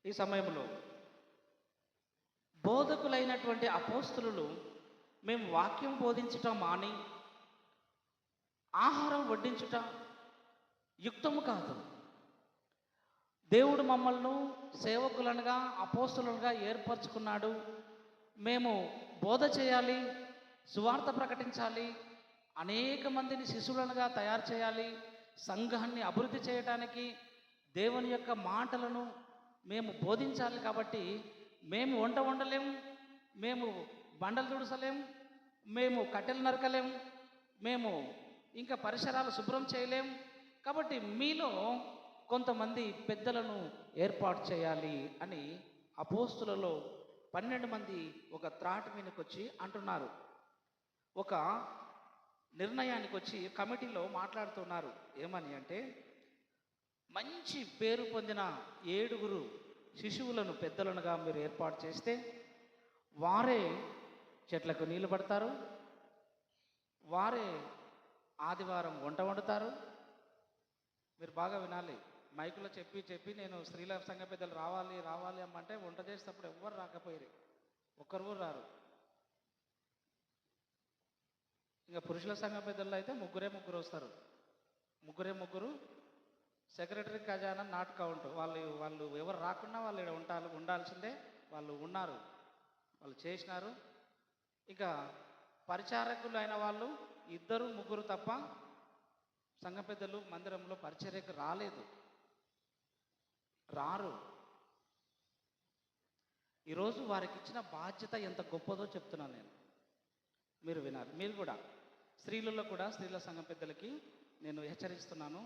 ఈ సమయంలో బోధకులైనటువంటి అపోస్తులు మేము వాక్యం బోధించుట మాని ఆహారం వడ్డించుట యుక్తము కాదు. దేవుడు మమ్మల్ని సేవకులనుగా అపోస్తులుగా ఏర్పరచుకున్నాడు. మేము బోధ చేయాలి, సువార్త ప్రకటించాలి, అనేక మందిని శిశువులనుగా తయారు చేయాలి, సంఘాన్ని అభివృద్ధి చేయడానికి దేవుని యొక్క మాటలను మేము బోధించాలి. కాబట్టి మేము వంట వండలేము, మేము బండలు తుడసలేము, మేము కట్టెలు నరకలేము, మేము ఇంకా పరిసరాలు శుభ్రం చేయలేము. కాబట్టి మీలో కొంతమంది పెద్దలను ఏర్పాటు చేయాలి అని అపోస్తులలో 12 మంది ఒక త్రాటి మీదకి వచ్చి అంటున్నారు. ఒక నిర్ణయానికి వచ్చి కమిటీలో మాట్లాడుతున్నారు. ఏమని అంటే, మంచి పేరు పొందిన 7 శిశువులను పెద్దలనుగా మీరు ఏర్పాటు చేస్తే వారే చెట్లకు నీళ్లు పడతారు, వారే ఆదివారం వంట వండుతారు. మీరు బాగా వినాలి. మైకులో చెప్పి నేను స్త్రీల సంఘ పెద్దలు రావాలి అమ్మంటే వంట చేసేటప్పుడు ఎవ్వరు రాకపోయారు, ఒక్కరు కూడా రారు. ఇంకా పురుషుల సంఘ పెద్దల్లో అయితే ముగ్గురు వస్తారు. ముగ్గురు సెక్రటరీ, ఖజానా, నాట్ కౌంట్. వాళ్ళు ఎవరు రాకున్నా వాళ్ళు ఇక్కడ ఉండాల్సిందే. వాళ్ళు ఉన్నారు, వాళ్ళు చేసినారు. ఇక పరిచారకులు అయిన వాళ్ళు 2-3 తప్ప సంఘ పెద్దలు మందిరంలో పరిచర్యకు రారు. ఈరోజు వారికి ఇచ్చిన బాధ్యత ఎంత గొప్పదో చెప్తున్నాను నేను. మీరు వినాలి. మీరు కూడా స్త్రీలలో కూడా స్త్రీల సంఘ పెద్దలకి నేను హెచ్చరిస్తున్నాను.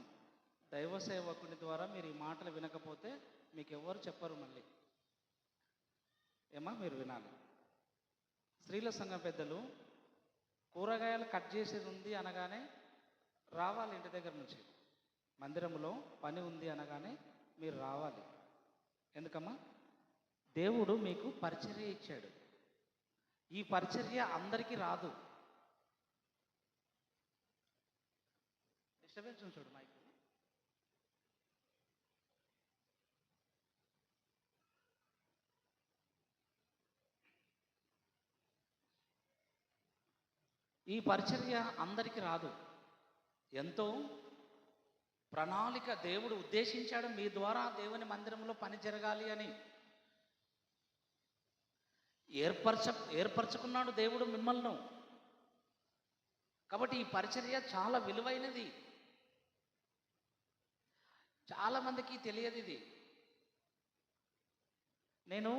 దైవ సేవకుని ద్వారా మీరు ఈ మాటలు వినకపోతే మీకు ఎవరు చెప్పరు. మళ్ళీ మీరు వినాలి. స్త్రీల సంఘ పెద్దలు కూరగాయలు కట్ చేసేది ఉంది అనగానే రావాలి. ఇంటి దగ్గర నుంచి మందిరంలో పని ఉంది అనగానే మీరు రావాలి. ఎందుకమ్మా? దేవుడు మీకు పరిచర్య ఇచ్చాడు. ఈ పరిచర్య అందరికీ రాదు. డిస్టర్బెన్స్ చూడు మైక్. ఈ పరిచర్య అందరికీ రాదు. ఎంతో ప్రణాళిక దేవుడు ఉద్దేశించాడు. మీ ద్వారా దేవుని మందిరంలో పని జరగాలి అని ఏర్పరచుకున్నాడు దేవుడు మిమ్మల్ని. కాబట్టి ఈ పరిచర్య చాలా విలువైనది. చాలామందికి తెలియదు ఇది. నేను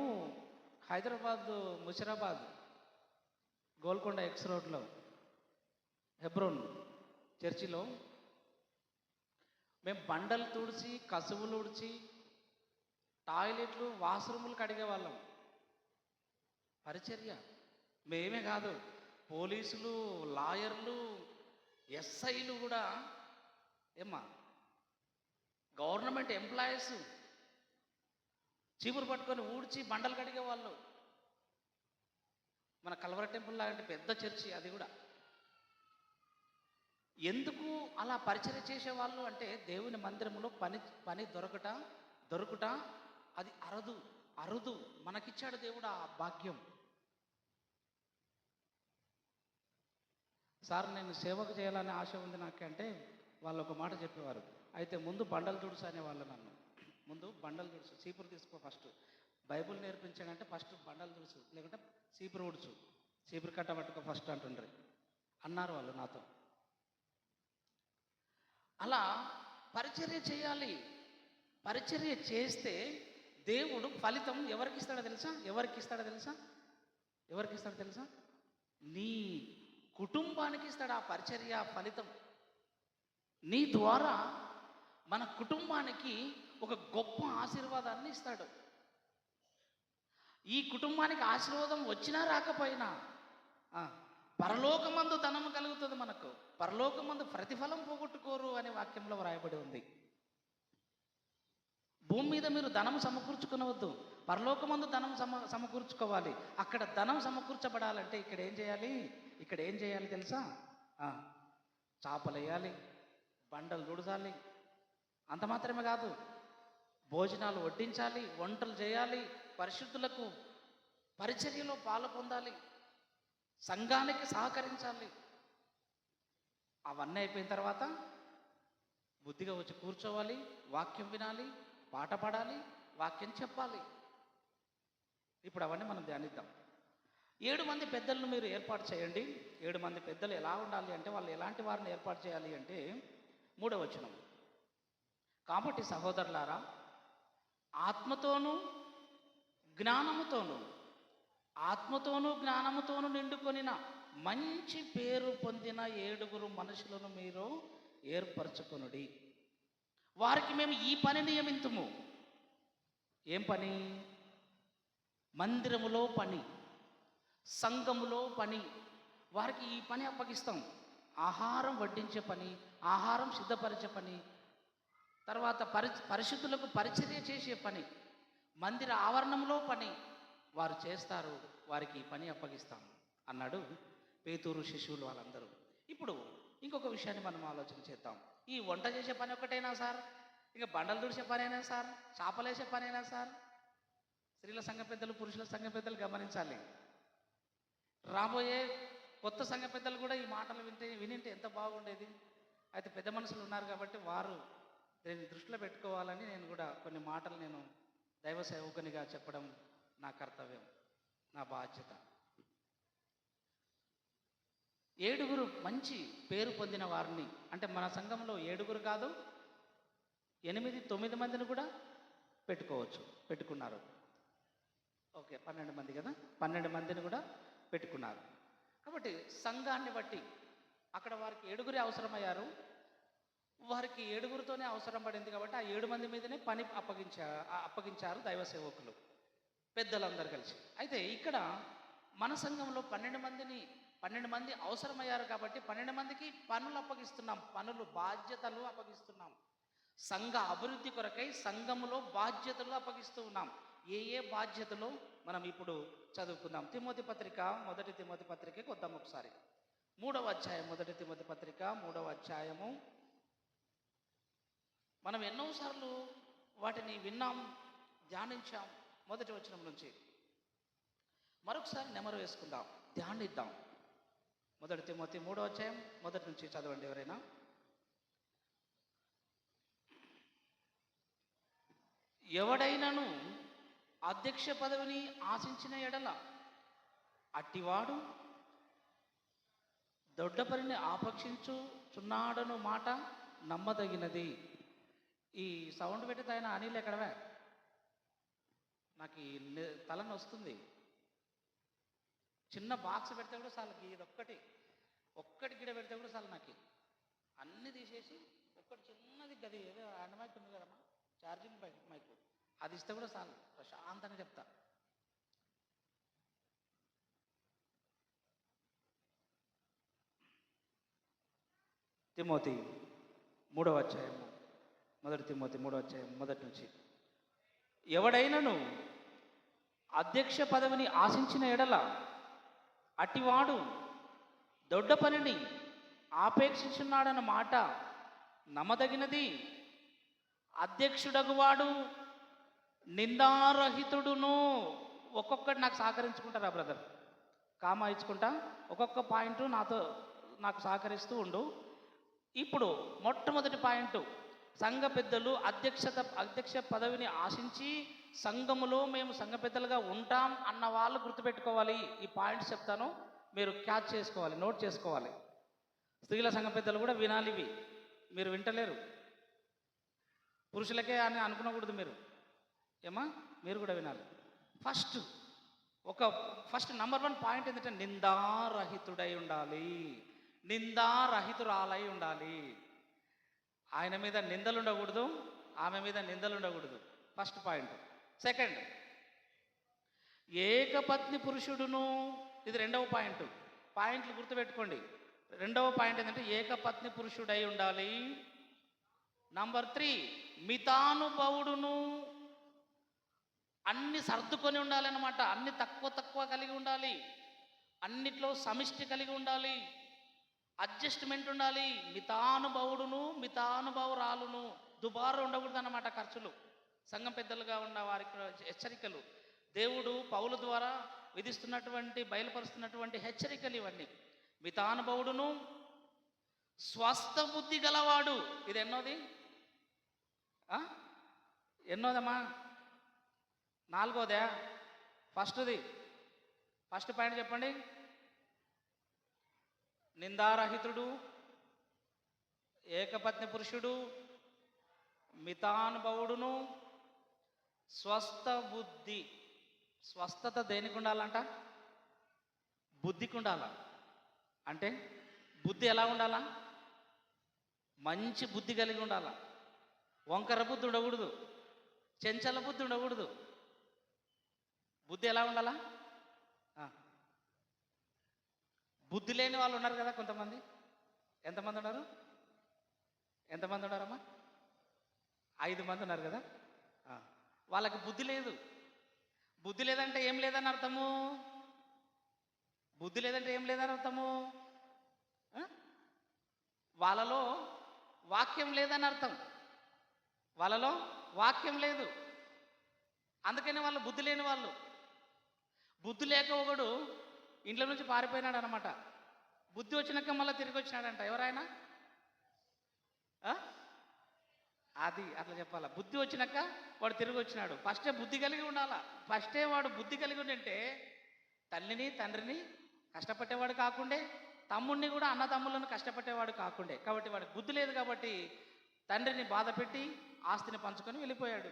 హైదరాబాద్ ముషిరాబాద్ గోల్కొండ ఎక్స్ రోడ్లో హెబ్రోన్ చర్చిలో మేము బండలు తుడిచి, కసువులు ఉడిచి, టాయిలెట్లు, వాష్రూములు కడిగే వాళ్ళం. పరిచర్య. మేమే కాదు, పోలీసులు, లాయర్లు, ఎస్ఐలు కూడా గవర్నమెంట్ ఎంప్లాయీస్ చీపురు పట్టుకొని ఊడ్చి బండలు కడిగే వాళ్ళు. మన కల్వర టెంపుల్ లాంటి పెద్ద చర్చి అది కూడా. ఎందుకు అలా పరిచర్య చేసేవాళ్ళు అంటే, దేవుని మందిరంలో పని దొరుకుట అది అరుదు. మనకిచ్చాడు దేవుడు ఆ భాగ్యం. సార్, నేను సేవకు చేయాలనే ఆశ ఉంది నాకంటే వాళ్ళు ఒక మాట చెప్పేవారు. అయితే ముందు బండలు తుడుసు అనేవాళ్ళు నన్ను. ముందు బండలు తుడుసు, చీపురు తీసుకో, ఫస్ట్ బైబుల్ నేర్పించాడంటే ఫస్ట్ బండలు తుడుసు, లేకుంటే చీపురు ఊడ్చు, చీపురు కట్ట పట్టుకో ఫస్ట్ అంటుండ్రి అన్నారు వాళ్ళు నాతో. అలా పరిచర్య చేయాలి. పరిచర్య చేస్తే దేవుడు ఫలితం ఎవరికి ఇస్తాడో తెలుసా? నీ కుటుంబానికి ఇస్తాడు ఆ పరిచర్య ఫలితం. నీ ద్వారా మన కుటుంబానికి ఒక గొప్ప ఆశీర్వాదాన్ని ఇస్తాడు. ఈ కుటుంబానికి ఆశీర్వాదం వచ్చినా రాకపోయినా పరలోకమందు ధనము కలుగుతుంది మనకు. పరలోకమందు ప్రతిఫలం పోగొట్టుకోరు అనే వాక్యంలో వ్రాయబడి ఉంది. భూమి మీద మీరు ధనం సమకూర్చుకునవద్దు, పరలోకమందు ధనం సమకూర్చుకోవాలి. అక్కడ ధనం సమకూర్చబడాలంటే ఇక్కడ ఏం చేయాలి తెలుసా? చాపలు వేయాలి, బండలు దుడసాలి. అంత మాత్రమే కాదు, భోజనాలు వడ్డించాలి, వంటలు చేయాలి, పరిశుద్ధులకు పరిచర్యలో పాలు పొందాలి, సంఘానికి సహకరించాలి. అవన్నీ అయిపోయిన తర్వాత బుద్ధిగా వచ్చి కూర్చోవాలి, వాక్యం వినాలి, పాట పాడాలి, వాక్యం చెప్పాలి. ఇప్పుడు అవన్నీ మనం ధ్యానిద్దాం. 7 మంది పెద్దలను మీరు ఏర్పాటు చేయండి. 7 మంది పెద్దలు ఎలా ఉండాలి అంటే, వాళ్ళు ఎలాంటి వారిని ఏర్పాటు చేయాలి అంటే 3వ వచనం, కాబట్టి సహోదరులారా, ఆత్మతోనూ జ్ఞానముతోనూ నిండుకొనిన మంచి పేరు పొందిన 7 మనుషులను మీరు ఏర్పరచుకొనుడి. వారికి మేము ఈ పని నియమింతుము. ఏం పని? మందిరములో పని, సంఘములో పని. వారికి ఈ పని అప్పగిస్తాం. ఆహారం వడ్డించే పని, ఆహారం సిద్ధపరిచే పని, తర్వాత పరిశుద్ధులకు పరిచర్య చేసే పని, మందిర ఆవరణంలో పని వారు చేస్తారు. వారికి ఈ పని అప్పగిస్తాం అన్నాడు పేతురు శిష్యులు వాళ్ళందరూ. ఇప్పుడు ఇంకొక విషయాన్ని మనం ఆలోచన చేద్దాం. ఈ వంట చేసే పని ఒక్కటైనా సార్? ఇంకా బండలు తుడిచే పనైనా సార్? చేపలేసే పనైనా సార్? స్త్రీల సంఘ పెద్దలు, పురుషుల సంఘ పెద్దలు గమనించాలి. రాబోయే కొత్త సంఘ పెద్దలు కూడా ఈ మాటలు వినింటే ఎంత బాగుండేది. అయితే పెద్ద మనుషులు ఉన్నారు కాబట్టి వారు దీన్ని దృష్టిలో పెట్టుకోవాలని నేను కూడా కొన్ని మాటలు నేను దైవ సేవకునిగా చెప్పడం నా కర్తవ్యం, నా బాధ్యత. 7 మంచి పేరు పొందిన వారిని, అంటే మన సంఘంలో 7 కాదు, 8, 9 మందిని కూడా పెట్టుకున్నారు. ఓకే, 12 మంది కదా, 12 మందిని కూడా పెట్టుకున్నారు. కాబట్టి సంఘాన్ని బట్టి అక్కడ వారికి 7 అవసరమయ్యారు. వారికి 7తోనే అవసరం పడింది కాబట్టి ఆ 7 మంది మీదనే పని అప్పగించారు దైవ సేవకులు, పెద్దలందరూ కలిసి. అయితే ఇక్కడ మన సంఘంలో 12 మంది అవసరమయ్యారు కాబట్టి 12 మందికి పనులు అప్పగిస్తున్నాం, బాధ్యతలు అప్పగిస్తున్నాం. సంఘ అభివృద్ధి కొరకై సంఘములో బాధ్యతలు అప్పగిస్తూ ఉన్నాం. ఏ బాధ్యతలు మనం ఇప్పుడు చదువుకుందాం. తిమోతి పత్రిక, మొదటి తిమోతి పత్రికకి వద్దాం ఒకసారి. 3వ అధ్యాయం, మొదటి తిమోతి పత్రిక 3వ అధ్యాయము. మనం ఎన్నోసార్లు వాటిని విన్నాం, ధ్యానించాం. మొదటి వచనం నుంచి మరొకసారి నెమరు వేసుకుందాం, ధ్యానిద్దాం. మొదటి తిమోతి 3వ అధ్యాయం మొదటి నుంచి చదవండి ఎవరైనా. ఎవడైనను అధ్యక్ష పదవిని ఆశించిన ఎడల అట్టివాడు దొడ్డపరిని ఆపేక్షించుచున్నాడను మాట నమ్మదగినది. ఈ సౌండ్ పెట్టి ఆయన అనిల్ ఎక్కడవే, నాకు ఈ తలని వస్తుంది. చిన్న బాక్స్ పెడితే కూడా చాలు, ఇది ఒక్కటి గిడ పెడితే కూడా చాలు. నాకు అన్నీ తీసేసి ఒక్కటి చిన్నది గది, ఏదో హ్యాండ్ మైక్ ఉంది కదమ్మా, ఛార్జింగ్ మైక్, అది ఇస్తే కూడా చాలు, ప్రశాంతంగా చెప్తా. తిమోతి 3వ అధ్యాయము, మొదటి తిమోతి 3వ అధ్యాయం మొదటి నుంచి. ఎవడైనను అధ్యక్ష పదవిని ఆశించిన ఎడల అట్టివాడు దొడ్డ పనిని ఆపేక్షించున్నాడన్న మాట నమ్మదగినది. అధ్యక్షుడగువాడు నిందారహితుడును. ఒక్కొక్కటి నాకు సహకరించుకుంటారా బ్రదర్? కామా ఇచ్చుకుంటా, ఒక్కొక్క పాయింట్ నాకు సహకరిస్తూ ఉండు. ఇప్పుడు మొట్టమొదటి పాయింట్, సంఘ పెద్దలు అధ్యక్ష పదవిని ఆశించి సంఘములో మేము సంఘ పెద్దలుగా ఉంటాం అన్న వాళ్ళు గుర్తుపెట్టుకోవాలి. ఈ పాయింట్స్ చెప్తాను, మీరు క్యాచ్ చేసుకోవాలి, నోట్ చేసుకోవాలి. స్త్రీల సంఘ పెద్దలు కూడా వినాలి ఇవి. మీరు వింటలేరు, పురుషులకే అని అనుకునకూడదు మీరు, ఏమా మీరు కూడా వినాలి. ఫస్ట్ నంబర్ 1 పాయింట్ ఏంటంటే నిందారహితుడై ఉండాలి, నిందారహితురాలై ఉండాలి. ఆయన మీద నిందలు ఉండకూడదు, ఆమె మీద నిందలు ఉండకూడదు. First point. సెకండ్, ఏకపత్ని పురుషుడును. ఇది 2వ పాయింట్. పాయింట్లు గుర్తుపెట్టుకోండి. 2వ పాయింట్ ఏంటంటే ఏకపత్ని పురుషుడై ఉండాలి. నంబర్ 3, మితానుభవుడును. అన్ని సర్దుకొని ఉండాలన్నమాట, అన్ని తక్కువ కలిగి ఉండాలి, అన్నిట్లో సమిష్టి కలిగి ఉండాలి, అడ్జస్ట్మెంట్ ఉండాలి. మితానుభవుడును మితానుభవురాలును. దుబారు ఉండకూడదు అన్నమాట ఖర్చులు. సంఘం పెద్దలుగా ఉన్న వారికి హెచ్చరికలు, దేవుడు పౌలు ద్వారా విధిస్తున్నటువంటి బయలుపరుస్తున్నటువంటి హెచ్చరికలు ఇవన్నీ. మితానుభవుడును స్వస్థ బుద్ధి గలవాడు, ఇది ఎన్నోది? ఎన్నోదమ్మా? 4వ. ఫస్ట్ పాయింట్ చెప్పండి. నిందారహితుడు, ఏకపత్ని పురుషుడు, మితానుభవుడును, స్వస్థ బుద్ధి. స్వస్థత దేనికి ఉండాలంట? బుద్ధికి ఉండాల. అంటే బుద్ధి ఎలా ఉండాలా? మంచి బుద్ధి కలిగి ఉండాల. వంకర బుద్ధి ఉండకూడదు, చెంచల బుద్ధి ఉండకూడదు. బుద్ధి ఎలా ఉండాలా? బుద్ధి లేని వాళ్ళు ఉన్నారు కదా కొంతమంది. ఎంతమంది ఉన్నారు? ఎంతమంది ఉన్నారమ్మా? 5 మంది ఉన్నారు కదా. వాళ్ళకి బుద్ధి లేదు. బుద్ధి లేదంటే ఏం లేదని అర్థము? బుద్ధి లేదంటే ఏం లేదని అర్థము? వాళ్ళలో వాక్యం లేదని అర్థం. వాళ్ళలో వాక్యం లేదు. అందుకని వాళ్ళు బుద్ధి లేని వాళ్ళు. బుద్ధి లేక ఒకడు ఇంట్లో నుంచి పారిపోయినాడు అనమాట. బుద్ధి వచ్చినాక మళ్ళీ తిరిగి వచ్చినాడంట. ఎవరైనా అది అట్లా చెప్పాలా. బుద్ధి వచ్చినాక వాడు తిరిగి వచ్చినాడు. ఫస్టే బుద్ధి కలిగి ఉండాలా. ఫస్టే వాడు బుద్ధి కలిగి ఉంటే తల్లిని తండ్రిని కష్టపెట్టేవాడు కాకుండే, తమ్ముడిని కూడా అన్నదమ్ములను కష్టపెట్టేవాడు కాకుండే. కాబట్టి వాడికి బుద్ధి లేదు కాబట్టి తండ్రిని బాధ పెట్టి ఆస్తిని పంచుకొని వెళ్ళిపోయాడు.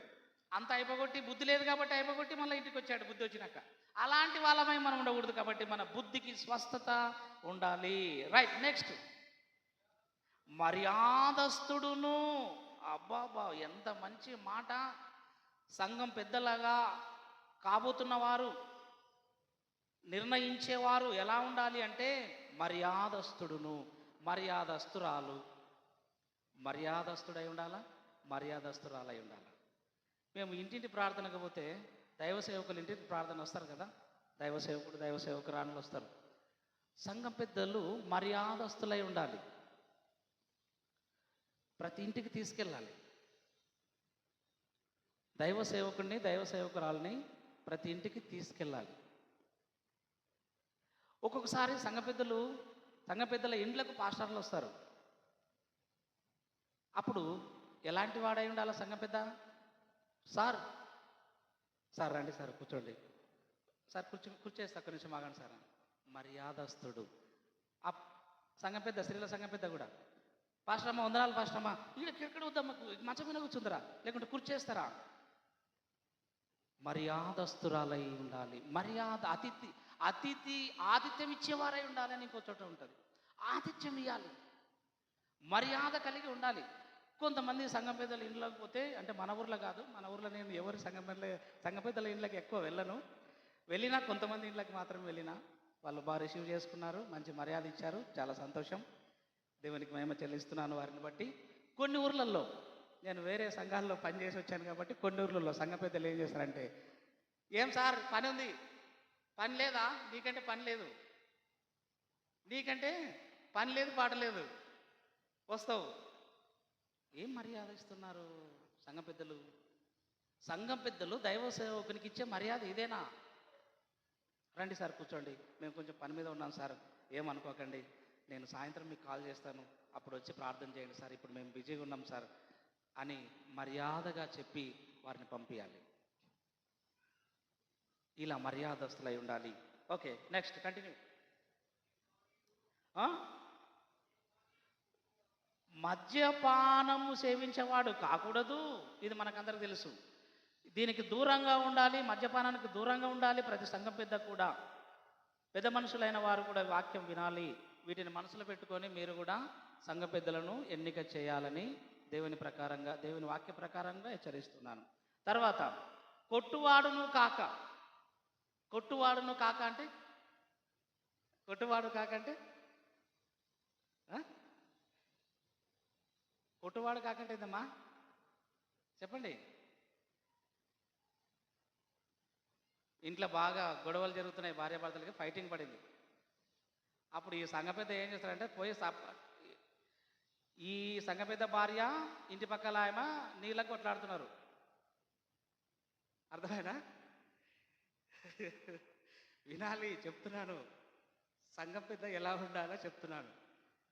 అంత అయిపోగొట్టి, బుద్ధి లేదు కాబట్టి అయిపోగొట్టి మళ్ళీ ఇంటికి వచ్చాడు బుద్ధి వచ్చినాక. అలాంటి వాళ్ళమై మనం ఉండకూడదు. కాబట్టి మన బుద్ధికి స్వస్థత ఉండాలి. రైట్. నెక్స్ట్, మర్యాదస్తుడును. అబ్బాబా, ఎంత మంచి మాట. సంఘం పెద్దలాగా కాబోతున్నవారు, నిర్ణయించేవారు ఎలా ఉండాలి అంటే మర్యాదస్తుడును, మర్యాదస్తురాలు. మర్యాదస్తుడై ఉండాలా, మర్యాదస్తురాలై ఉండాలా. మేము ఇంటింటి ప్రార్థనకు పోతే దైవ సేవకులు ఇంటింటి ప్రార్థన వస్తారు కదా, దైవ సేవకుడు దైవ సేవకురాలు వస్తారు. సంఘం పెద్దలు మర్యాదస్తులై ఉండాలి. ప్రతి ఇంటికి తీసుకెళ్ళాలి. దైవ సేవకుడిని దైవ సేవకురాలని ప్రతి ఇంటికి తీసుకెళ్ళాలి. ఒక్కొక్కసారి సంఘ పెద్దల ఇండ్లకు పాస్టర్లు వస్తారు. అప్పుడు ఎలాంటి వాడై ఉండాలి సంఘ పెద్ద? సార్ రండి సార్, కూర్చోండి సార్, కూర్చేస్తే అక్కడి నుంచి మాగండి సార్. మర్యాదస్తుడు. ఆ సంఘం పెద్ద, స్త్రీల సంఘం పెద్ద కూడా, పాస్టరమ్మ వందనాలు పాస్టరమ్మ, ఎక్కడ వద్దమ్మా, మంచం మీద కూర్చుందరా, లేకుంటే కూర్చేస్తారా? మర్యాదస్తురాలై ఉండాలి. మర్యాద, ఆతిథ్యం ఇచ్చేవారై ఉండాలని ఇంకో చోట ఉంటుంది. ఆతిథ్యం ఇవ్వాలి, మర్యాద కలిగి ఉండాలి. కొంతమంది సంఘం పెద్దల ఇండ్లోకి పోతే, అంటే మన ఊర్లో కాదు, మన ఊర్లో నేను ఎవరు సంఘ పెద్దల ఇండ్లకి ఎక్కువ వెళ్ళినా కొంతమంది ఇండ్లకి మాత్రం వెళ్ళినా వాళ్ళు బాగా రిసీవ్ చేసుకున్నారు, మంచి మర్యాద ఇచ్చారు, చాలా సంతోషం. దేవునికి మహిమ చెల్లిస్తున్నాను వారిని బట్టి. కొన్ని ఊర్లలో, నేను వేరే సంఘాల్లో పనిచేసి వచ్చాను కాబట్టి, కొన్ని ఊర్లలో సంఘ పెద్దలు ఏం చేస్తారంటే, ఏం సార్ పని ఉంది, పని లేదా? నీకంటే పని లేదు, నీకంటే పని లేదు, పాట లేదు, వస్తావు. ఏం మర్యాద ఇస్తున్నారు సంఘం పెద్దలు? సంఘం పెద్దలు దైవ సేవకునికి ఇచ్చే మర్యాద ఇదేనా? రండి సార్, కూర్చోండి, మేము కొంచెం పని మీద ఉన్నాం సార్, ఏమనుకోకండి, నేను సాయంత్రం మీకు కాల్ చేస్తాను, అప్పుడు వచ్చి ప్రార్థన చేయండి సార్, ఇప్పుడు మేము బిజీగా ఉన్నాం సార్ అని మర్యాదగా చెప్పి వారిని పంపించాలి. ఇలా మర్యాదస్తులై ఉండాలి. Okay, next continue. మద్యపానము సేవించేవాడు కాకూడదు. ఇది మనకందరికి తెలుసు. దీనికి దూరంగా ఉండాలి, మద్యపానానికి దూరంగా ఉండాలి ప్రతి సంఘం పెద్ద కూడా. పెద్ద మనుషులైన వారు కూడా వాక్యం వినాలి. వీటిని మనసులో పెట్టుకొని మీరు కూడా సంఘ పెద్దలను ఎన్నిక చేయాలని దేవుని వాక్య ప్రకారంగా హెచ్చరిస్తున్నాను. తర్వాత, కొట్టువాడును కాక అంటే కొట్టువాడు కాకంటే కొట్టువాడు కాకంటే ఏందమ్మా చెప్పండి. ఇంట్లో బాగా గొడవలు జరుగుతున్నాయి, భార్యాభర్తలకి ఫైటింగ్ పడింది. అప్పుడు ఈ సంఘ పెద్ద ఏం చేస్తారంటే, ఈ సంఘ పెద్ద భార్య ఇంటి పక్కల ఆయన నీళ్ళకు కొట్లాడుతున్నారు. అర్థమైనా? వినాలి, చెప్తున్నాను. సంఘం పెద్ద ఎలా ఉండాలో చెప్తున్నాను.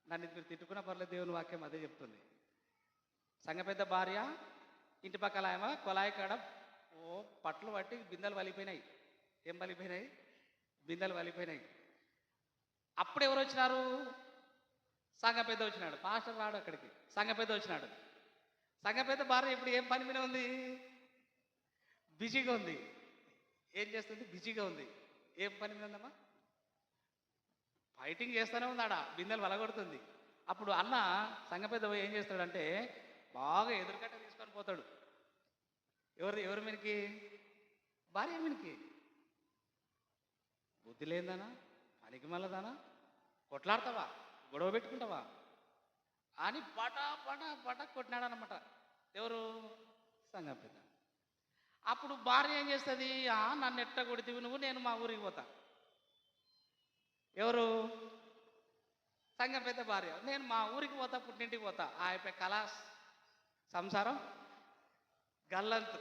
నన్ను మీరు తిట్టుకున్న పర్లేదు, దేవుని వాక్యం అదే చెప్తుంది. సంఘ పెద్ద భార్య ఇంటి పక్కల ఆమె కొలాయి కాడ పట్లు పట్టి బిందెలు వలిపోయినాయి. ఏం వలిపోయినాయి? బిందెలు వలిపోయినాయి. అప్పుడు ఎవరు వచ్చినారు? సంఘ పెద్ద వచ్చినాడు. పాస్టర్ రాడు అక్కడికి, సంఘ పెద్ద వచ్చినాడు. సంఘ పెద్ద భార్య ఇప్పుడు ఏం పని మీద ఉంది? బిజీగా ఉంది. ఏం చేస్తుంది? బిజీగా ఉంది. ఏం పని మీద ఉందమ్మా? ఫైటింగ్ చేస్తూనే ఉంది. ఆడ బిందెలు వలగొడుతుంది. అప్పుడు అన్న సంఘ పెద్ద ఏం చేస్తాడంటే బాగా ఎదురుకట్ట తీసుకొని పోతాడు. ఎవరి మీదకి? భార్య మీదకి. బుద్ధి లేదానా? పనికి మళ్ళదానా? కొట్లాడతావా? గొడవ పెట్టుకుంటావా అని పట కొట్టినాడు అనమాట. ఎవరు? సంఘం పెద్ద. అప్పుడు భార్య ఏం చేస్తుంది? నన్ను ఎట్ట కొడితివి నువ్వు, నేను మా ఊరికి పోతా. ఎవరు? సంఘం పెద్ద భార్య. నేను మా ఊరికి పోతా, పుట్టింటికి పోతా. అయిపోయి కలాస్, సంసారం గల్లంతు.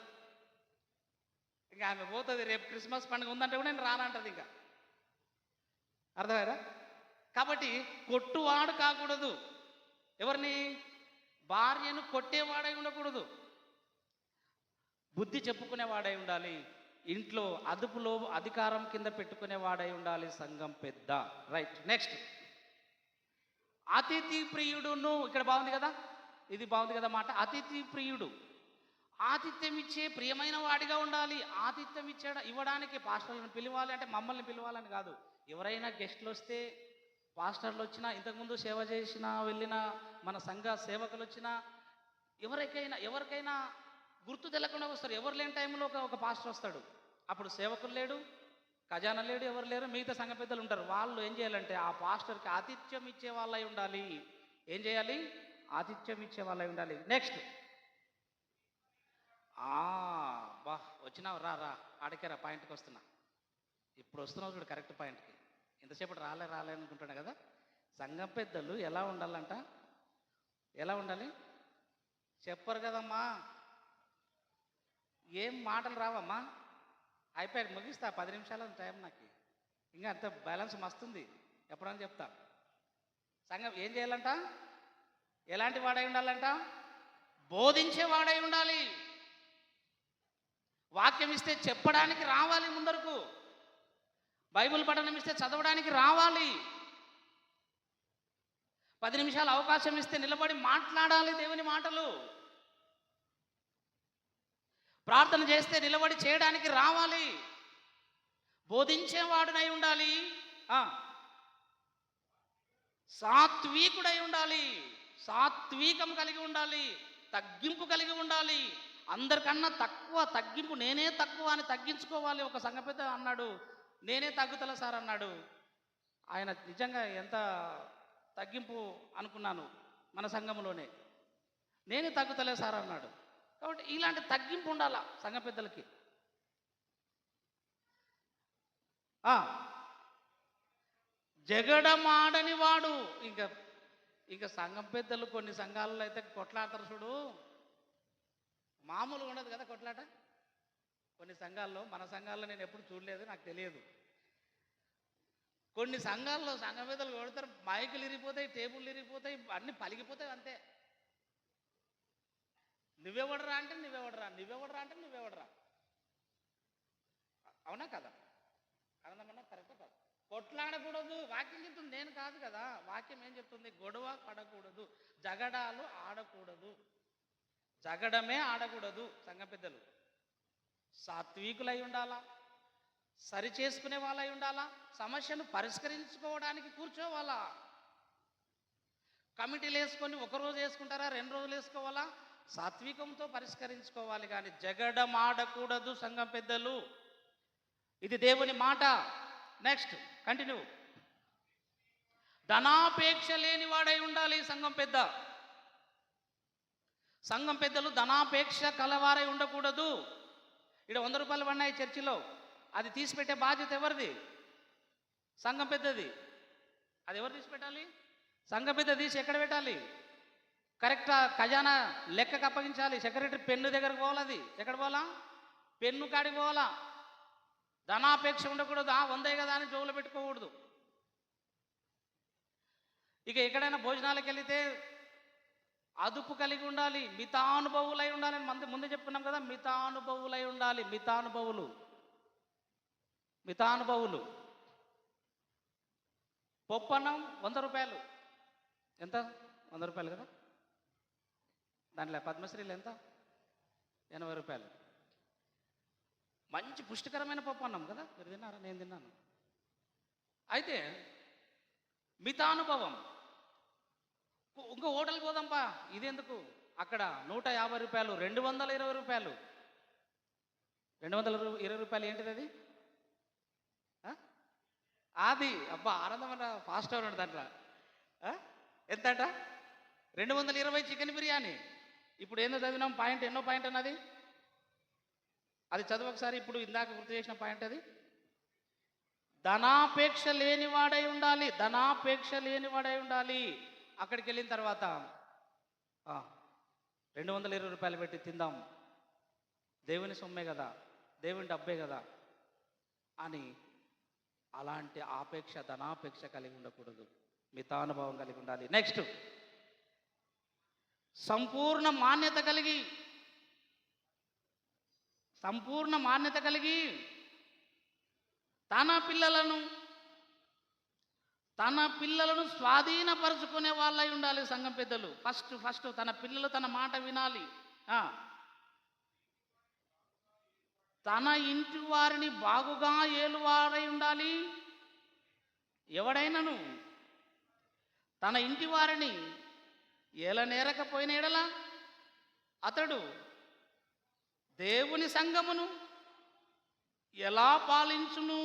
ఇంకా ఆమె పోతుంది. రేపు క్రిస్మస్ పండుగ ఉందంటే కూడా నేను రానంటది. ఇంకా అర్థమైనా? కాబట్టి కొట్టువాడు కాకూడదు. ఎవరిని? భార్యను కొట్టేవాడై ఉండకూడదు. బుద్ధి చెప్పుకునేవాడై ఉండాలి. ఇంట్లో అదుపులో అధికారం కింద పెట్టుకునేవాడై ఉండాలి సంఘం పెద్ద. రైట్. నెక్స్ట్, అతిథి ప్రియుడును. ఇక్కడ బాగుంది కదా, ఇది బాగుంది కదా మాట. అతిథి ప్రియుడు, ఆతిథ్యం ఇచ్చే ప్రియమైన వాడిగా ఉండాలి. ఆతిథ్యం ఇవ్వడానికి పాస్టర్లను పిలవాలి అంటే మమ్మల్ని పిలవాలని కాదు. ఎవరైనా గెస్ట్లు వస్తే, పాస్టర్లు వచ్చినా, ఇంతకుముందు సేవ చేసిన వెళ్ళిన మన సంఘ సేవకులు వచ్చినా, ఎవరికైనా గుర్తు తెలకుండా వస్తారు. ఎవరు లేని టైంలో ఒక పాస్టర్ వస్తాడు. అప్పుడు సేవకులు లేడు, ఖజానా లేడు, ఎవరు లేరు, మిగతా సంఘ పెద్దలు ఉంటారు. వాళ్ళు ఏం చేయాలంటే ఆ పాస్టర్కి ఆతిథ్యం ఇచ్చే వాళ్ళై ఉండాలి. ఏం చేయాలి? ఆతిథ్యం ఇచ్చే వాళ్ళై ఉండాలి. నెక్స్ట్, బా వచ్చినావు, రా ఆడికేరా, పాయింట్కి వస్తున్నా. ఇప్పుడు వస్తున్నావు చూడు కరెక్ట్ పాయింట్కి. ఇంతసేపటి రాలే అనుకుంటున్నా కదా. సంఘం పెద్దలు ఎలా ఉండాలంట? ఎలా ఉండాలి? చెప్పరు కదమ్మా. ఏం మాటలు రావమ్మా? అయిపోయాడు, ముగిస్తా. 10 నిమిషాల టైం నాకు. ఇంకా అంత బ్యాలెన్స్ మస్తుంది. ఎప్పుడని చెప్తా. సంఘం ఏం చేయాలంట? ఎలాంటి వాడై ఉండాలంట? బోధించేవాడై ఉండాలి. వాక్యం ఇస్తే చెప్పడానికి రావాలి ముందరకు. బైబిల్ పఠనం ఇస్తే చదవడానికి రావాలి. 10 నిమిషాలు అవకాశం ఇస్తే నిలబడి మాట్లాడాలి దేవుని మాటలు. ప్రార్థన చేస్తే నిలబడి చేయడానికి రావాలి. బోధించేవాడునై ఉండాలి. సాత్వికుడై ఉండాలి. సాత్వికం కలిగి ఉండాలి. తగ్గింపు కలిగి ఉండాలి. అందరికన్నా తక్కువ తగ్గింపు, నేనే తక్కువ అని తగ్గించుకోవాలి. ఒక సంఘ పెద్ద అన్నాడు, నేనే తగ్గుతల సార్ అన్నాడు. ఆయన నిజంగా ఎంత తగ్గింపు అనుకున్నాను. మన సంఘంలోనే నేనే తగ్గుతలే సార్ అన్నాడు. కాబట్టి ఇలాంటి తగ్గింపు ఉండాలా సంఘ పెద్దలకి. జగడమాడని వాడు. ఇంకా సంఘం పెద్దలు కొన్ని సంఘాలలో అయితే కొట్లాడతారు చూడు, మామూలుగా ఉండదు కదా కొట్లాట. కొన్ని సంఘాల్లో, మన సంఘాల్లో నేను ఎప్పుడు చూడలేదు, నాకు తెలియదు. కొన్ని సంఘాల్లో సంఘ పెద్దలు కొడతారు, మైకులు ఇరిగిపోతాయి, టేబుల్ ఇరిగిపోతాయి, అన్నీ పలిగిపోతాయి. అంతే. నువ్వెవడరా అంటే నువ్వెవడరా. అవునా కదా? అనందమన్నా కరెక్ట్ కాదు. కొట్లాడకూడదు. వాక్యం చెప్తుంది, నేను కాదు కదా. వాక్యం ఏం చెప్తుంది? గొడవ పడకూడదు, జగడాలు ఆడకూడదు, జగడమే ఆడకూడదు. సంఘ పెద్దలు సాత్వికులై ఉండాలా, సరి చేసుకునే వాళ్ళై ఉండాలా, సమస్యను పరిష్కరించుకోవడానికి కూర్చోవాలా. కమిటీలు వేసుకొని 1 రోజు వేసుకుంటారా, 2 రోజులు వేసుకోవాలా? సాత్వికంతో పరిష్కరించుకోవాలి, కానీ జగడం ఆడకూడదు సంఘం పెద్దలు. ఇది దేవుని మాట. Next, continue. ధనాపేక్ష లేని వాడై ఉండాలి సంఘం పెద్ద. సంఘం పెద్దలు ధనాపేక్ష కలవారై ఉండకూడదు. ఇక్కడ 100 రూపాయలు పడినాయి చర్చిలో, అది తీసిపెట్టే బాధ్యత ఎవరిది? సంఘం పెద్దది. అది ఎవరు తీసి పెట్టాలి? సంఘం పెద్ద తీసి ఎక్కడ పెట్టాలి? కరెక్ట్ ఖజానా లెక్కకు అప్పగించాలి. సెక్రటరీ పెన్ను దగ్గరకు పోవాలి. అది ఎక్కడ పోవాలా? పెన్ను కాడికి పోవాలా, ధనాపేక్ష ఉండకూడదు. 100 కదా అని జోబులో పెట్టుకోకూడదు. ఇక ఎక్కడైనా భోజనాలకు వెళితే అదుపు కలిగి ఉండాలి, మితానుభవులై ఉండాలని ముందే చెప్పుకున్నాం కదా. మితానుభవులై ఉండాలి. మితానుభవులు. పప్పన్నం 100 రూపాయలు. ఎంత? 100 రూపాయలు కదా. దాంట్లో పద్మశ్రీలు ఎంత? 80 రూపాయలు. మంచి పుష్టికరమైన పప్పు అన్నం కదా. మీరు తిన్నారా? నేను తిన్నాను. అయితే మితానుభవం. ఇంకో హోటల్కి పోదాంపా, ఇదెందుకు? అక్కడ 150 రూపాయలు, 220 రూపాయలు. 220 రూపాయలు ఏంటిది అది? అది అబ్బా ఆనందం ఫాస్ట్ ఉన్నాడు దాంట్లో. ఎంతట? 220 చికెన్ బిర్యానీ. ఇప్పుడు ఏందో చదివినాం పాయింట్, ఎన్నో పాయింట్ అన్నది అది చదువు ఒకసారి. ఇప్పుడు ఇందాక గుర్తు చేసిన పాయింట్ అది. ధనాపేక్ష లేనివాడై ఉండాలి. అక్కడికి వెళ్ళిన తర్వాత 220 రూపాయలు పెట్టి తిందాం, దేవుని సొమ్మే కదా, దేవుని డబ్బే కదా అని అలాంటి ఆపేక్ష, ధనాపేక్ష కలిగి ఉండకూడదు. మితానుభవం కలిగి ఉండాలి. నెక్స్ట్, సంపూర్ణ మాన్యత కలిగి తన పిల్లలను స్వాధీనపరుచుకునే వాళ్ళై ఉండాలి. సంఘం పెద్దలు ఫస్ట్ తన పిల్లలు తన మాట వినాలి. తన ఇంటి వారిని బాగుగా ఏలువారై ఉండాలి. ఎవడైనాను తన ఇంటి వారిని ఏలనేరకపోయిన ఎడల అతడు దేవుని సంఘమును ఎలా పాలించును?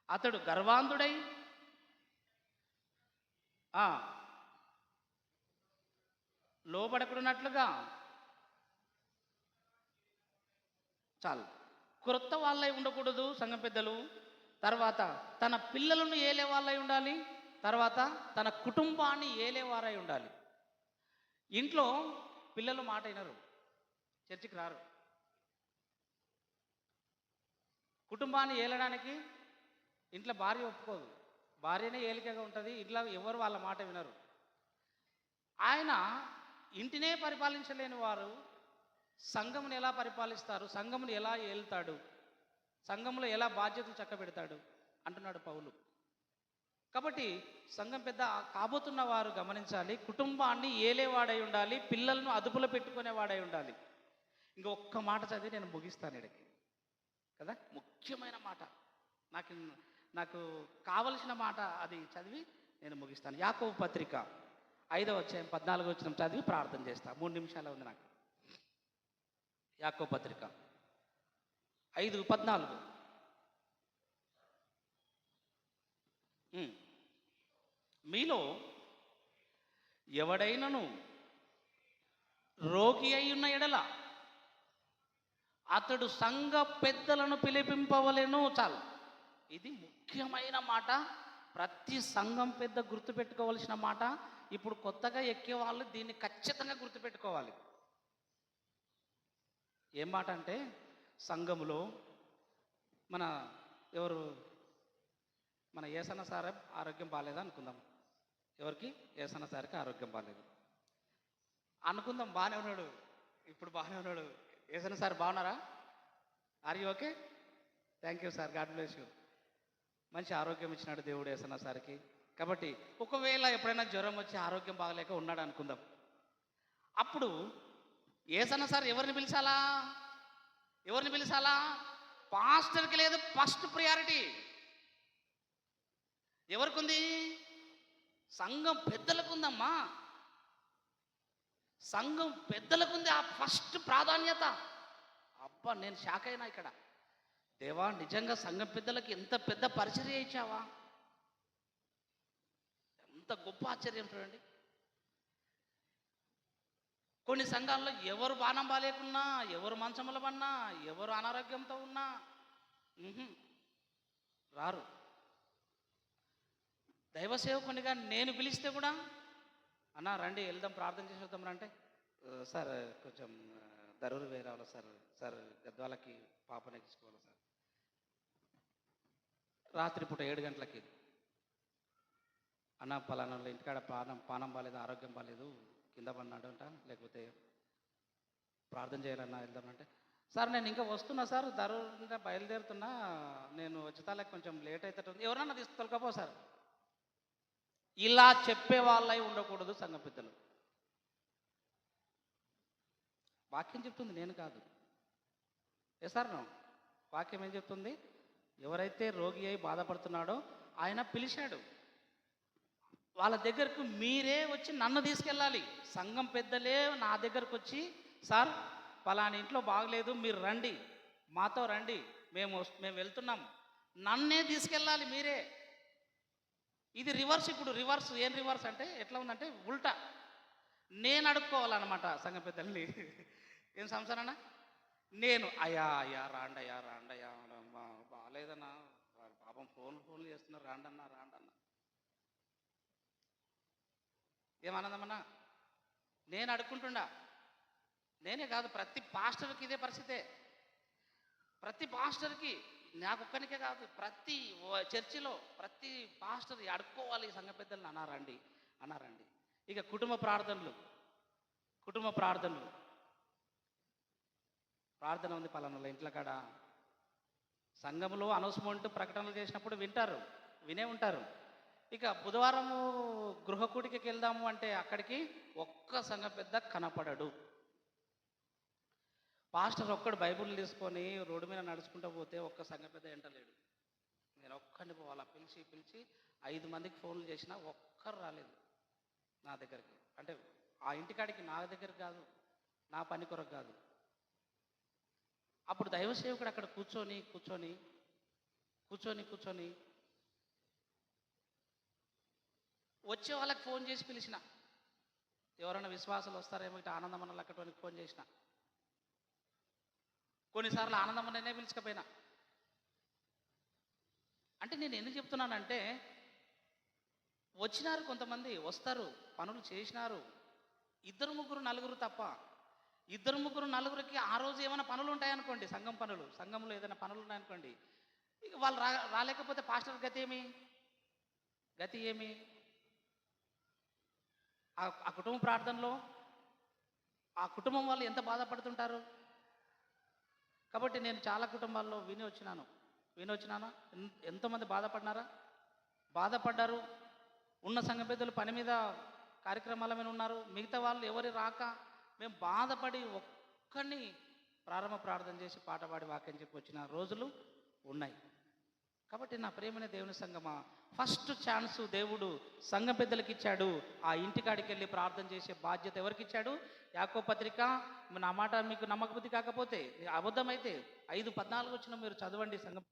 అతడు గర్వాంధుడై లోబడకున్నట్లుగా చాలు. క్రొత్త వాళ్ళై ఉండకూడదు సంఘం పెద్దలు. తర్వాత తన పిల్లలను ఏలే వాళ్ళై ఉండాలి. తర్వాత తన కుటుంబాన్ని ఏలేవారై ఉండాలి. ఇంట్లో పిల్లలు మాట వినరు, చర్చికి రారు. కుటుంబాన్ని ఏలడానికి ఇంట్లో భార్య ఒప్పుకోదు, భార్యనే ఏలికగా ఉంటుంది. ఇట్లా ఎవరు వాళ్ళ మాట వినరు. ఆయన ఇంటినే పరిపాలించలేని వారు సంఘమును ఎలా పరిపాలిస్తారు? సంఘమును ఎలా ఏలుతాడు? సంఘంలో ఎలా బాధ్యతలు చక్కబెడతాడు అంటున్నాడు పౌలు. కాబట్టి సంఘం పెద్ద కాబోతున్న వారు గమనించాలి, కుటుంబాన్ని ఏలేవాడై ఉండాలి, పిల్లలను అదుపులో పెట్టుకునేవాడై ఉండాలి. ఇంకొక్క మాట చదివి నేను ముగిస్తాను ఇక్కడికి కదా. ముఖ్యమైన మాట, నాకు కావలసిన మాట అది చదివి నేను ముగిస్తాను. యాకోబు పత్రిక 5వ అధ్యాయం 14వ వచనం చదివి ప్రార్థన చేస్తా. 3 నిమిషాలు ఉంది నాకు. యాకోబు పత్రిక 5:14. మీలో ఎవడైనను రోగి అయి ఉన్న ఎడల అతడు సంఘ పెద్దలను పిలిపింపవలెను. చాలు. ఇది ముఖ్యమైన మాట. ప్రతి సంఘం పెద్ద గుర్తుపెట్టుకోవాల్సిన మాట. ఇప్పుడు కొత్తగా ఎక్కే వాళ్ళు దీన్ని ఖచ్చితంగా గుర్తుపెట్టుకోవాలి. ఏం మాట అంటే, సంఘములో మన ఏసన్న సార్ ఆరోగ్యం బాగాలేదా అనుకుందాం. ఎవరికి? ఏసన్న సార్కి ఆరోగ్యం బాగాలేదు అనుకుందాం. బాగానే ఉన్నాడు, ఇప్పుడు బాగానే ఉన్నాడు. ఏసన్న సార్ బాగున్నారా? Are you okay? Thank you sir, God bless you. మంచి ఆరోగ్యం ఇచ్చినాడు దేవుడు ఏసన్న సార్కి. కాబట్టి ఒకవేళ ఎప్పుడైనా జ్వరం వచ్చి ఆరోగ్యం బాగలేక ఉన్నాడు అనుకుందాం. అప్పుడు ఏసన్న సార్ ఎవరిని పిలిచాలా? పాస్టర్కి లేదు, ఫస్ట్ ప్రియారిటీ ఎవరికి ఉంది? సంఘం పెద్దలకు ఉందమ్మా. సంఘం పెద్దలకు ఉంది ఆ ఫస్ట్ ప్రాధాన్యత. అబ్బా, నేను షాక్ అయినా ఇక్కడ. దేవా, నిజంగా సంఘం పెద్దలకి ఎంత పెద్ద పరిచర్య ఇచ్చావా? ఎంత గొప్ప ఆశ్చర్యం చూడండి. కొన్ని సంఘాల్లో ఎవరు బాణం బాలేకున్నా, ఎవరు మంచముల పన్నా, ఎవరు అనారోగ్యంతో ఉన్నా రారు. దైవ సేవకునిగా నేను పిలిస్తే కూడా, అన్నా రండి వెళ్దాం ప్రార్థన చేసి వద్దాం అంటే, సార్ కొంచెం దరూరు వేరే రావాలి సార్. సార్ గద్వాలకి పాపను ఎక్కించుకోవాలి సార్. రాత్రిపూట 7 గంటలకి, అన్న పలానా ఇంటికాడ పానం బాగాలేదు, ఆరోగ్యం బాగాలేదు, కింద పడినాడు అంట, లేకపోతే ప్రార్థన చేయాలన్నా వెళ్దామంటే, సార్ నేను ఇంకా వస్తున్నా సార్, దరూరు బయలుదేరుతున్నా, నేను వచ్చేతాలకు కొంచెం లేట్ అవుతుంది, ఎవరన్నా తీసుకెళ్ళకపో సార్. ఇలా చెప్పే వాళ్ళై ఉండకూడదు సంఘ పెద్దలు. వాక్యం చెప్తుంది, నేను కాదు. ఏ సార్ నో వాక్యం ఏం చెప్తుంది? ఎవరైతే రోగి అయి బాధపడుతున్నాడో ఆయన పిలిచాడు. వాళ్ళ దగ్గరకు మీరే వచ్చి నన్ను తీసుకెళ్ళాలి. సంఘం పెద్దలే నా దగ్గరకు వచ్చి, సార్ పలానా ఇంట్లో బాగలేదు, మీరు రండి, మాతో రండి, మేము వెళ్తున్నాం, నన్నే తీసుకెళ్ళాలి మీరే. ఇది రివర్స్. ఇప్పుడు రివర్స్ ఏం రివర్స్ అంటే ఎట్లా ఉందంటే ఉల్టా, నేను అడుక్కోవాలన్నమాట సంఘం పెద్దల్ని. ఏం సంసారన్నా, నేను అయ్యా రాండయ్యా బాగాలేదన్నా, పాపం ఫోన్లు చేస్తున్నారు, రాండన్నా. ఏమానందమన్నా, నేను అడుక్కుంటుండా. నేనే కాదు, ప్రతి పాస్టర్కి ఇదే పరిస్థితే. ప్రతి పాస్టర్కి, నాకొక్కనికే కాదు, ప్రతి చర్చిలో ప్రతి పాస్టర్ అడుక్కోవాలి సంఘ పెద్దలను అన్నారండి. ఇక కుటుంబ ప్రార్థనలు ప్రార్థన ఉంది పలానా ఇంట్ల కాడ. సంఘంలో అనౌన్స్మెంట్ ప్రకటనలు చేసినప్పుడు వినే ఉంటారు. ఇక బుధవారము గృహకూడికి వెళ్దాము అంటే అక్కడికి ఒక్క సంఘ పెద్ద కనపడడు. పాస్టర్ ఒక్కడు బైబుల్ తీసుకొని రోడ్డు మీద నడుచుకుంటూ పోతే ఒక్క సంఘ పెద్ద ఎంటలేడు. నేను ఒక్కడిని పోవాలా, పిలిచి 5 మందికి ఫోన్లు చేసినా ఒక్కరు రాలేదు నా దగ్గరికి. అంటే ఆ ఇంటికాడికి నా దగ్గరికి కాదు, నా పని కొరకు కాదు. అప్పుడు దైవ సేవకుడు అక్కడ కూర్చొని వచ్చే వాళ్ళకి ఫోన్ చేసి పిలిచిన, ఎవరైనా విశ్వాసాలు వస్తారేమో ఇటు ఆనందమన్న అక్కడికి ఫోన్ చేసిన. కొన్నిసార్లు ఆనందమన్ననే పిలుచుకపోయినా. అంటే నేను ఎందుకు చెప్తున్నానంటే, వచ్చినారు కొంతమంది, వస్తారు, పనులు చేసినారు, 2 3 4 తప్ప. 2 3 4కి ఆ రోజు ఏమైనా పనులు ఉంటాయనుకోండి, సంఘంలో ఏదైనా పనులు ఉన్నాయనుకోండి, ఇక వాళ్ళు రాలేకపోతే పాస్టర్ గతి ఏమి? ఆ కుటుంబ ప్రార్థనలో ఆ కుటుంబం వాళ్ళు ఎంత బాధపడుతుంటారు. కాబట్టి నేను చాలా కుటుంబాల్లో విని వచ్చినాను. ఎంతోమంది బాధపడ్డారు. ఉన్న సంఘ పెద్దలు పని మీద కార్యక్రమాల మీద ఉన్నారు, మిగతా వాళ్ళు ఎవరి రాక మేము బాధపడి ఒక్కడిని ప్రారంభ ప్రార్థన చేసి పాట పాడి వాక్యం చెప్పి వచ్చిన రోజులు ఉన్నాయి. కాబట్టి నా ప్రేమైన దేవుని సంఘమా, ఫస్ట్ ఛాన్స్ దేవుడు సంఘ పెద్దలకి ఇచ్చాడు. ఆ ఇంటికాడికి వెళ్ళి ప్రార్థన చేసే బాధ్యత ఎవరికి ఇచ్చాడు? యాకోబు పత్రిక, నా మాట మీకు నమ్మకబుద్ధి కాకపోతే, అబద్ధమైతే 5:14 వచ్చిన మీరు చదవండి. సంఘం